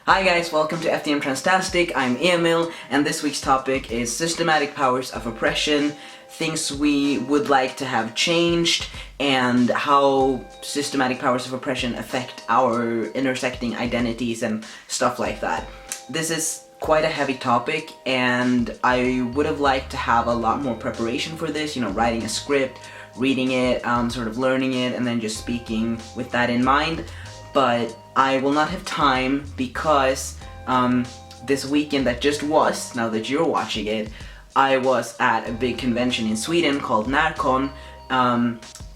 Hi guys, welcome to FDM Transtastic. I'm Emil, and this week's topic is systematic powers of oppression, things we would like to have changed, and how systematic powers of oppression affect our intersecting identities and stuff like that. This is quite a heavy topic, and I would have liked to have a lot more preparation for this, writing a script, reading it, sort of learning it, and then just speaking with that in mind. But I will not have time because this weekend that just was, now that you're watching it, I was at a big convention in Sweden called Närcon,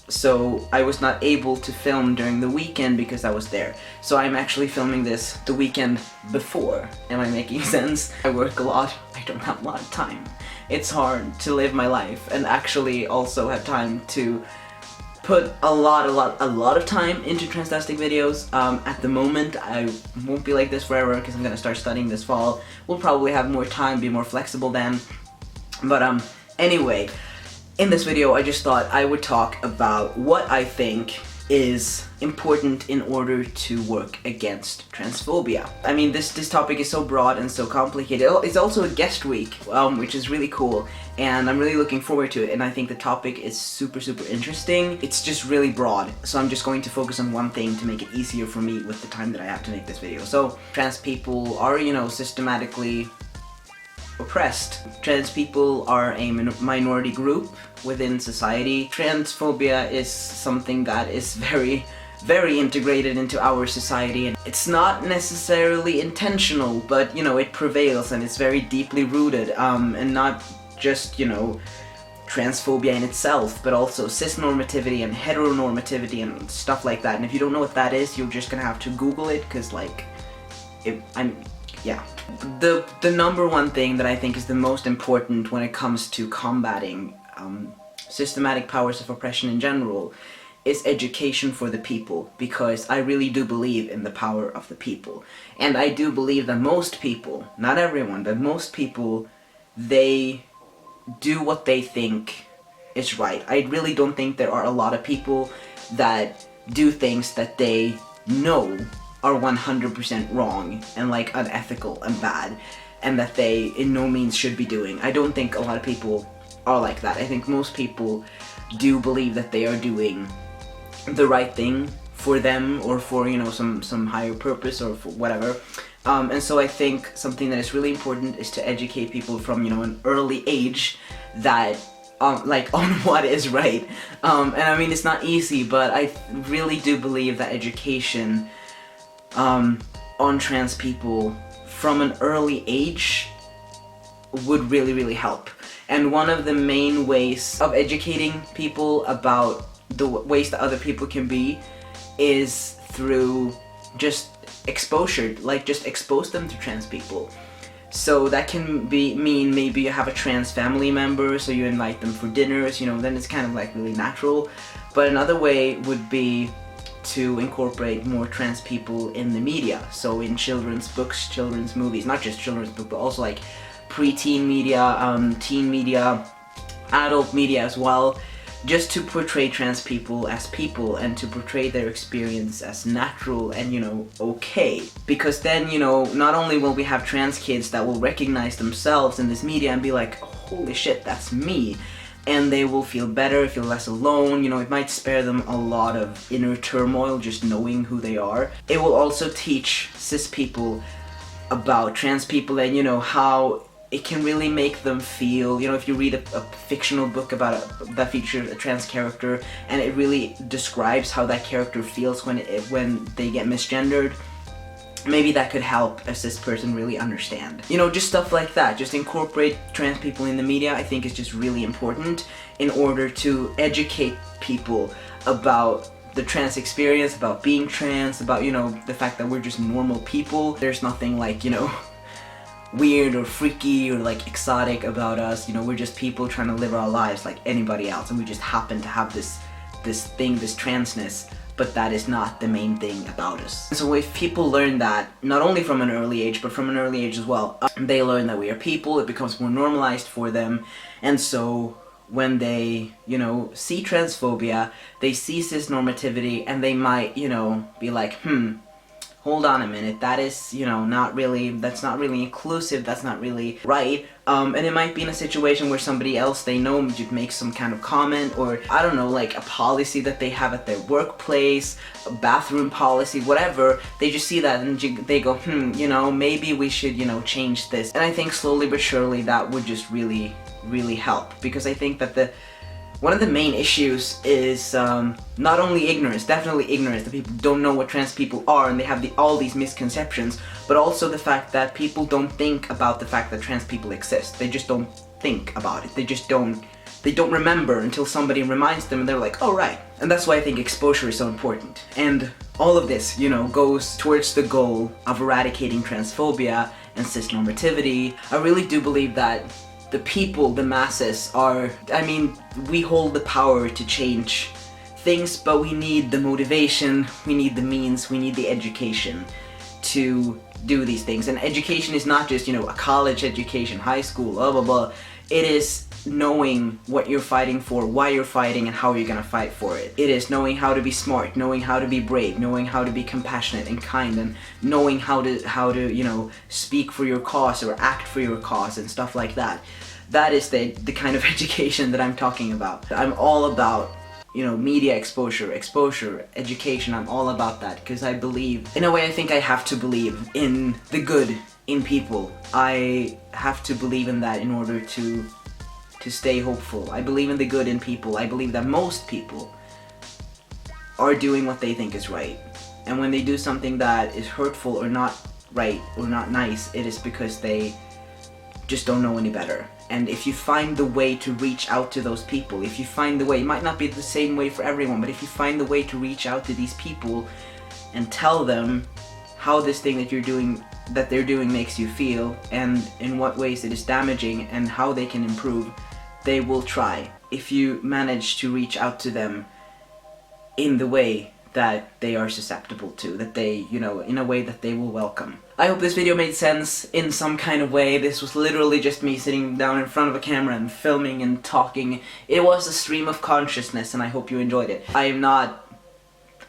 so I was not able to film during the weekend because I was there. So I'm actually filming this the weekend before. Am I making sense? I work a lot, I don't have a lot of time. It's hard to live my life and actually also have time to put a lot of time into Transtastic videos. At the moment, I won't be like this forever because I'm gonna start studying this fall. We'll probably have more time, be more flexible then. But anyway, in this video I just thought I would talk about what I think is important in order to work against transphobia. I mean, this topic is so broad and so complicated. It's also a guest week, which is really cool, and I'm really looking forward to it, and I think the topic is super interesting. It's just really broad, so I'm just going to focus on one thing to make it easier for me with the time that I have to make this video. So, trans people are, systematically oppressed. Trans people are a minority group within society. Transphobia is something that is very integrated into our society, and it's not necessarily intentional, but it prevails and it's very deeply rooted, and not just transphobia in itself, but also cisnormativity and heteronormativity and stuff like that. And if you don't know what that is, you're just gonna have to Google it, because the number one thing that I think is the most important when it comes to combating systematic powers of oppression in general is education for the people, because I really do believe in the power of the people. And I do believe that most people, not everyone, but most people, they do what they think is right. I really don't think there are a lot of people that do things that they know are 100% wrong and unethical and bad, and that they in no means should be doing. I don't think a lot of people are like that. I think most people do believe that they are doing the right thing for them, or for some higher purpose, or for whatever. And so I think something that is really important is to educate people from an early age that on what is right. And I mean, it's not easy, but I really do believe that education on trans people from an early age would really help. And one of the main ways of educating people about the ways that other people can be is through just exposure, just expose them to trans people. So that can mean maybe you have a trans family member, so you invite them for dinners, then it's kind of really natural. But another way would be to incorporate more trans people in the media, so in children's books, children's movies, not just children's books, but also pre-teen media, teen media, adult media as well, just to portray trans people as people and to portray their experience as natural and okay. Because then not only will we have trans kids that will recognize themselves in this media and be like, holy shit, that's me, and they will feel better, feel less alone. It might spare them a lot of inner turmoil just knowing who they are. It will also teach cis people about trans people and how it can really make them feel, if you read a fictional book about that features a trans character and it really describes how that character feels when they get misgendered, maybe that could help a cis person really understand. Just stuff like that. Just incorporate trans people in the media, I think is just really important in order to educate people about the trans experience, about being trans, about, the fact that we're just normal people. There's nothing weird or freaky or exotic about us. We're just people trying to live our lives like anybody else, and we just happen to have this transness, but that is not the main thing about us. So if people learn that, not only from an early age, but from an early age as well, they learn that we are people, it becomes more normalized for them, and so when they, see transphobia, they see cisnormativity, and they might, be like, hold on a minute, that is, you know, that's not really inclusive, that's not really right. And it might be in a situation where somebody else they know makes some kind of comment, or I don't know, like a policy that they have at their workplace, a bathroom policy, whatever. They just see that and they go, you know, maybe we should, you know, change this. And I think slowly but surely that would just really help, because I think that one of the main issues is not only ignorance, definitely ignorance, that people don't know what trans people are and they have all these misconceptions, but also the fact that people don't think about the fact that trans people exist. They just don't think about it. They don't remember until somebody reminds them and they're like, oh right. And that's why I think exposure is so important. And all of this, you know, goes towards the goal of eradicating transphobia and cisnormativity. I really do believe that the people, the masses are, I mean, we hold the power to change things, but we need the motivation, we need the means, we need the education to do these things. And education is not just, you know, a college education, high school, blah blah blah. It is knowing what you're fighting for, why you're fighting, and how you're gonna fight for it. It is knowing how to be smart, knowing how to be brave, knowing how to be compassionate and kind, and knowing how to you know, speak for your cause or act for your cause and stuff like that. That is the kind of education that I'm talking about. I'm all about, you know, media exposure, education. I'm all about that because I believe, in a way I think I have to believe in the good in people. I have to believe in that in order to stay hopeful. I believe in the good in people. I believe that most people are doing what they think is right. And when they do something that is hurtful or not right or not nice, it is because they just don't know any better. And if you find the way to reach out to those people, if you find the way, it might not be the same way for everyone, but if you find the way to reach out to these people and tell them how this thing that they're doing makes you feel, and in what ways it is damaging and how they can improve, they will try. If you manage to reach out to them in the way that they are susceptible to, that they, you know, in a way that they will welcome. I hope this video made sense in some kind of way. This was literally just me sitting down in front of a camera and filming and talking. It was a stream of consciousness and I hope you enjoyed it. I am not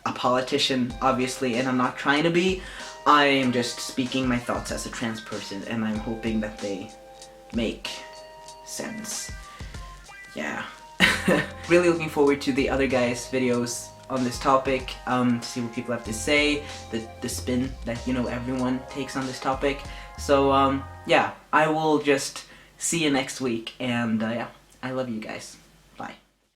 a politician, obviously, and I'm not trying to be. I am just speaking my thoughts as a trans person, and I'm hoping that they make sense. Yeah. Really looking forward to the other guys' videos on this topic, to see what people have to say, the spin that, you know, everyone takes on this topic. So yeah, I will just see you next week, and yeah, I love you guys.